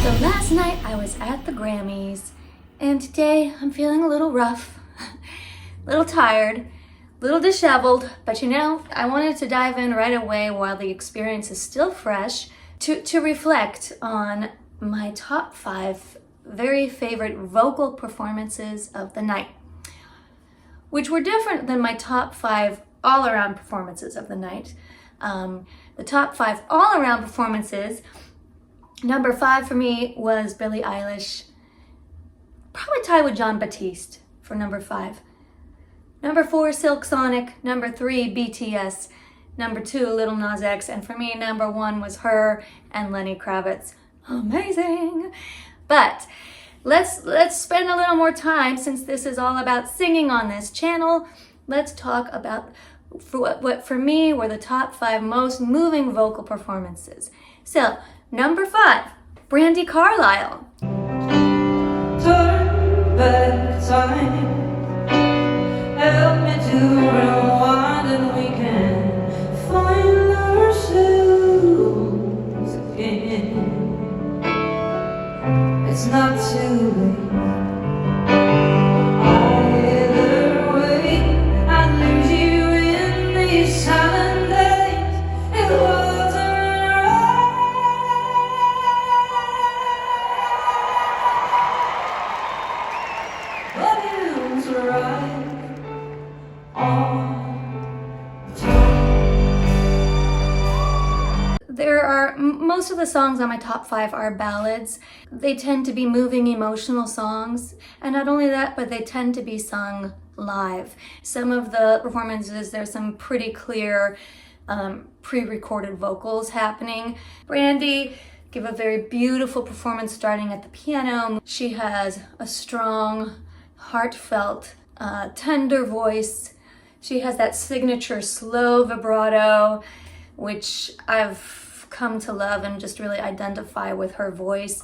So last night I was at the Grammys, and today I'm feeling a little rough, a little tired, a little disheveled, but you know, I wanted to dive in right away while the experience is still fresh to reflect on my top 5 very favorite vocal performances of the night, which were different than my top 5 all-around performances of the night. The top 5 all-around performances, number 5 for me was Billie Eilish, probably tied with Jon Batiste for number 5. Number 4, Silk Sonic. Number 3, BTS. Number 2, Lil Nas X. And for me, number 1 was her and Lenny Kravitz. Amazing! But let's spend a little more time, since this is all about singing on this channel. Let's talk about what for me were the top 5 most moving vocal performances. So, number 5, Brandy Carlisle. Turn back time, help me to rewind, and we can find ourselves again. It's not too late. Either way, I'd lose you in these silent days. It wasn't right, but it was right on time. There are, most of the songs on my top 5 are ballads. They tend to be moving, emotional songs. And not only that, but they tend to be sung live. Some of the performances, there's some pretty clear pre-recorded vocals happening. Brandy gave a very beautiful performance starting at the piano. She has a strong, heartfelt, tender voice. She has that signature slow vibrato, which I've come to love and just really identify with her voice.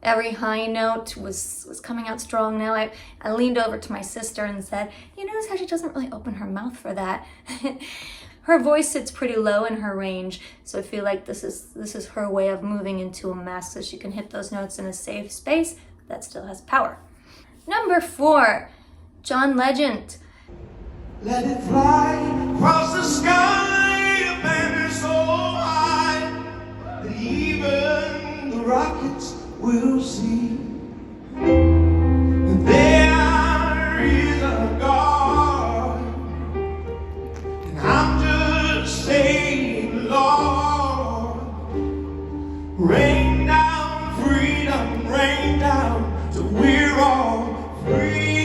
Every high note was coming out strong. Now I leaned over to my sister and said, you notice how she doesn't really open her mouth for that? Her voice sits pretty low in her range, so I feel like this is her way of moving into a mask so she can hit those notes in a safe space that still has power. Number 4, John Legend. Let it fly across the sky, baby, so high that even the rockets will see that there is a God, and I'm just saying, Lord, rain down freedom, rain down till we're all free.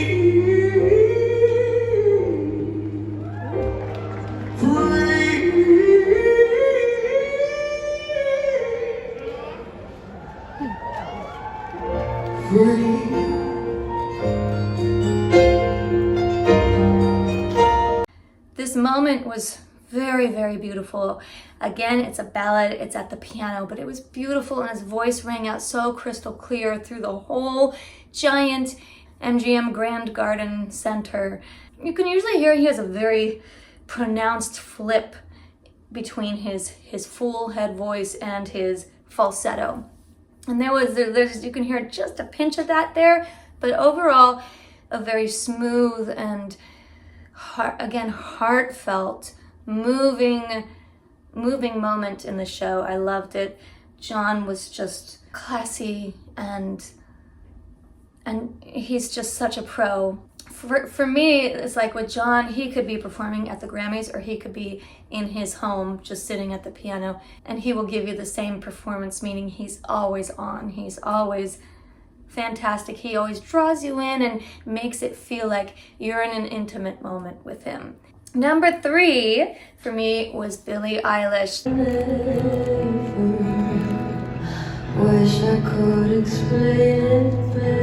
This moment was very, very beautiful. Again, it's a ballad, it's at the piano, but it was beautiful, and his voice rang out so crystal clear through the whole giant MGM Grand Garden Center. You can usually hear he has a very pronounced flip between his full head voice and his falsetto. And there's you can hear just a pinch of that there, but overall a very smooth and heartfelt, moving moment in the show. I loved it. John was just classy, and he's just such a pro. For me, it's like with John, he could be performing at the Grammys or he could be in his home just sitting at the piano, and he will give you the same performance, meaning he's always on. He's always fantastic. He always draws you in and makes it feel like you're in an intimate moment with him. Number 3 for me was Billie Eilish. Wish I could explain it better.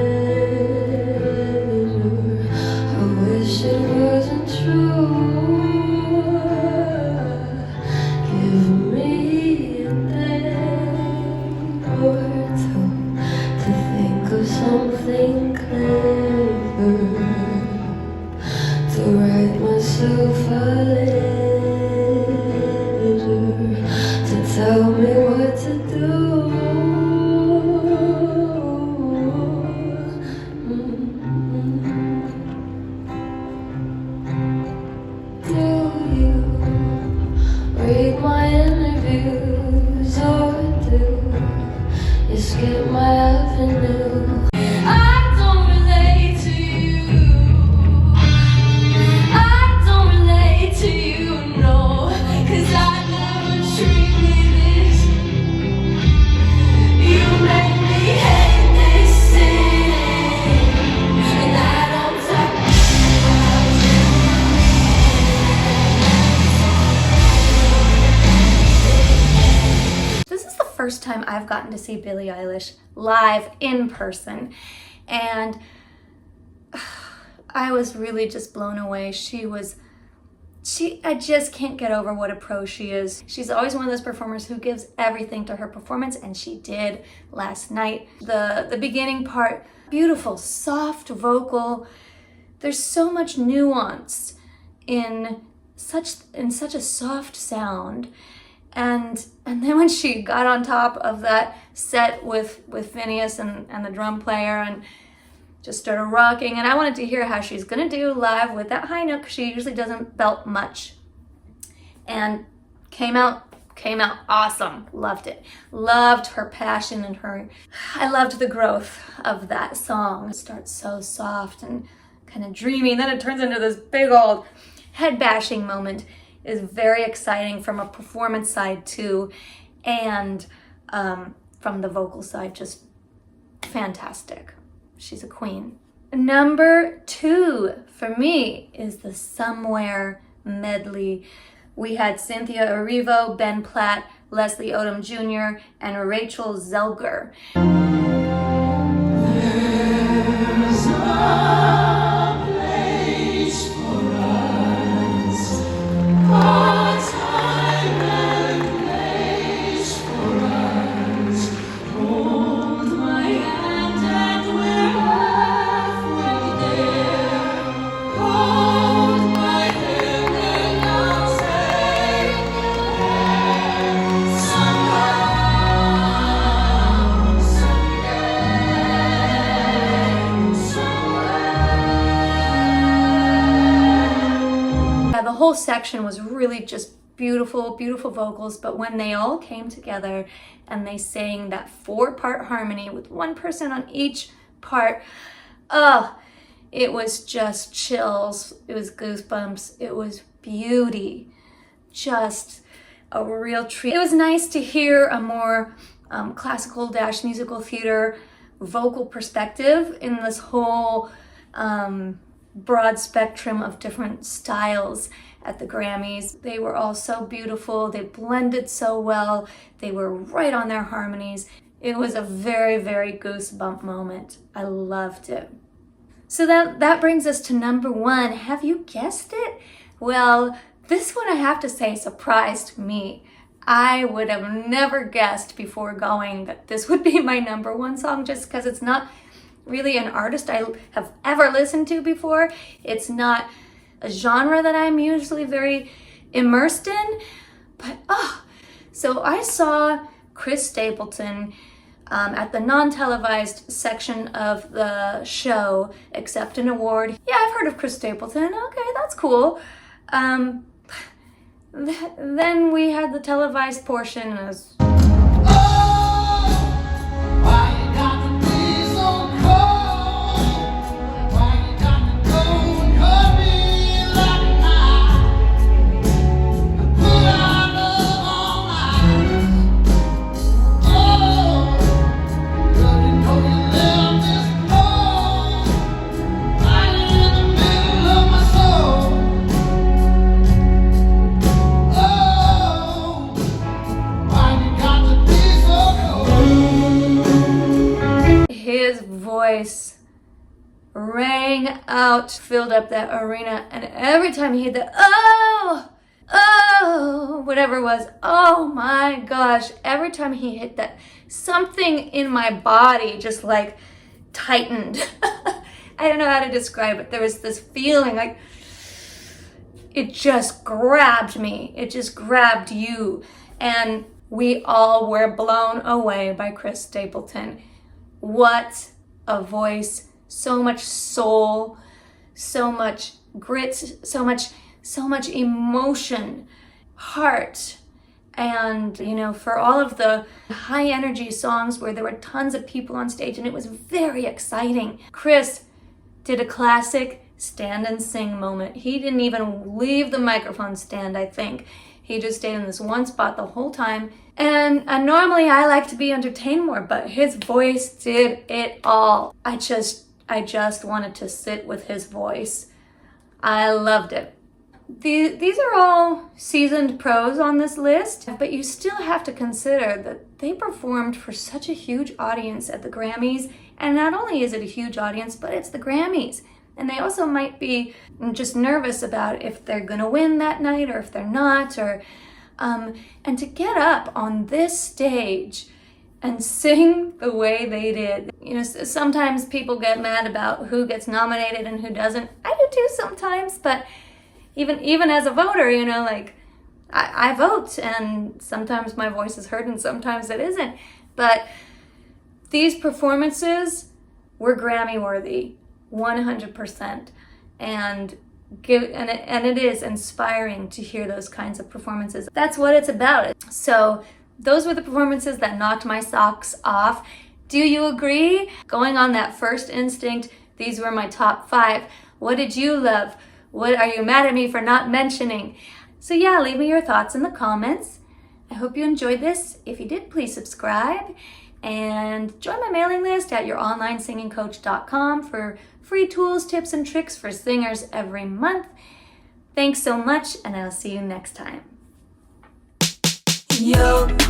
I wish it wasn't true. Give me a day or two to think of something clever, to write myself a letter, to tell me what to do. escape my avenue. I don't relate to you. I don't relate to you, no, 'cause I never treated this. You make me hate this city, and I don't talk This is the first time I've gotten to see Billie Eilish live in person, and I was really just blown away. I just can't get over what a pro she is. She's always one of those performers who gives everything to her performance, and she did last night. The beginning part, beautiful, soft vocal. There's so much nuance in such a soft sound. And then when she got on top of that set with Phineas and the drum player and just started rocking, and I wanted to hear how she's gonna do live with that high note, because she usually doesn't belt much. And came out awesome. Loved it. Loved her passion and I loved the growth of that song. It starts so soft and kind of dreamy, and then it turns into this big old head bashing moment. Is very exciting from a performance side too, and from the vocal side, just fantastic. She's a queen. Number 2 for me is the Somewhere medley. We had Cynthia Erivo, Ben Platt, Leslie Odom Jr., and Rachel Zelger. There's a place for us, a time and place for us. Hold my hand and we're halfway there. Hold my hand and I'll take your hand. Somehow, someday, somewhere. Yeah, the whole section was really just beautiful, beautiful vocals, but when they all came together and they sang that 4-part harmony with one person on each part, it was just chills, it was goosebumps, it was beauty, just a real treat. It was nice to hear a more classical - musical theater vocal perspective in this whole broad spectrum of different styles at the Grammys. They were all so beautiful. They blended so well. They were right on their harmonies. It was a very, very goosebump moment. I loved it. So that brings us to number 1. Have you guessed it? Well, this one I have to say surprised me. I would have never guessed before going that this would be my number 1 song, just because it's not really an artist I have ever listened to before. It's not a genre that I'm usually very immersed in, but so I saw Chris Stapleton at the non-televised section of the show accept an award. Yeah, I've heard of Chris Stapleton. Okay, that's cool. Then we had the televised portion, and it was his voice rang out, filled up that arena, and every time he hit the whatever it was, oh my gosh, every time he hit that, something in my body just like tightened. I don't know how to describe it. There was this feeling like it just grabbed me. It just grabbed you. And we all were blown away by Chris Stapleton. What a voice, so much soul, so much grit, so much emotion, heart, And, you know, for all of the high energy songs where there were tons of people on stage and it was very exciting, Chris did a classic stand and sing moment. He didn't even leave the microphone stand, I think. He just stayed in this one spot the whole time. And normally I like to be entertained more, but his voice did it all. I just wanted to sit with his voice. I loved it. These are all seasoned pros on this list, but you still have to consider that they performed for such a huge audience at the Grammys. And not only is it a huge audience, but it's the Grammys. And they also might be just nervous about if they're gonna win that night or if they're not, and to get up on this stage and sing the way they did. You know, sometimes people get mad about who gets nominated and who doesn't. I do too sometimes, but even as a voter, you know, like I vote and sometimes my voice is heard and sometimes it isn't. But these performances were Grammy worthy, 100%. And it is inspiring to hear those kinds of performances. That's what it's about. So those were the performances that knocked my socks off. Do you agree? Going on that first instinct, these were my top 5. What did you love? What are you mad at me for not mentioning? So yeah, leave me your thoughts in the comments. I hope you enjoyed this. If you did, please subscribe and join my mailing list at youronlinesingingcoach.com for free tools, tips, and tricks for singers every month. Thanks so much, and I'll see you next time. Yo.